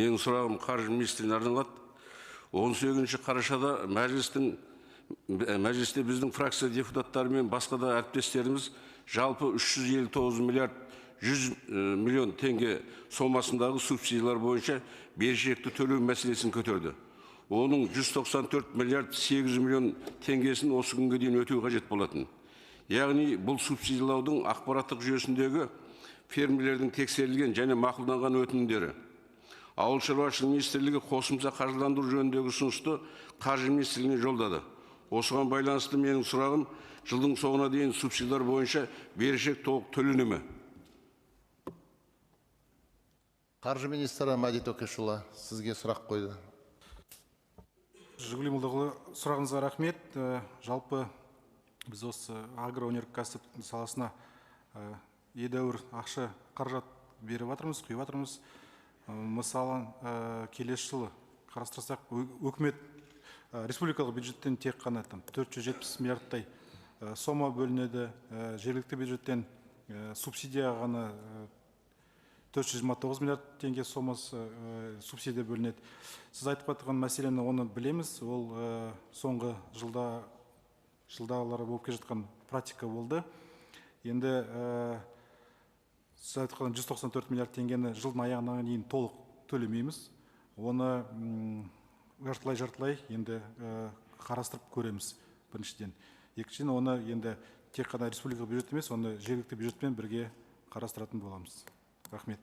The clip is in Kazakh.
Менің сұрағым қаржы министріне арналады. 18 қарашада мәжілісте біздің фракция депутаттары мен басқа да әріптестеріміз жалпы 359 миллиард 100 миллион теңге сомасындағы субсидиялар бойынша берешекті төлеу мәселесін көтерді. Оның 194 миллиард 800 миллион теңгесін осы күнге дейін өтеу қажет болатын. Яғни бұл субсидиялаудың ақпараттық жүйесіндегі фермерлердің тексерілген және мақұлданған өтінімдері. Ауыл шаруашылығы министрлігі қосымша қаржыландыру жөніндегі ұсынысты қаржы министрлігіне жолдады. Осыған байланысты менің сұрағым, жылдың соңына дейін субсидиялар бойынша берешек толық төлене ме? Қаржы министрі Мәди Төкешұлы сізге сұрақ қойды. Жигули Молдағұлы, сұрағыңызға рахмет. Жалпы біз осы агроөнеркәсіп саласына едәуір ақша қаражат беріп жатырмыз, құйып жатырмыз. Мысалы, келесі жылы қарастырсақ, өкімет республикалық бюджеттен тек қана 470 миллиардтай сома бөлінеді, жергілікті бюджеттен субсидия ғана 429 миллиард теңге сомасы субсидия бөлінеді. Сіз айтып жатқан мәселені оны білеміз, ол соңғы жылдағылары болып келе жатқан практика болды. Енді сіз айтқан 194 миллиард теңгені жылдың аяғына дейін толық төлемейміз. Оны жартылай енді қарастырып көреміз біріншіден. Екіншіден оны енді тек қана республикалық бюджет емес, оны жергілікті бюджетпен бірге қарастыратын боламыз. Рахмет.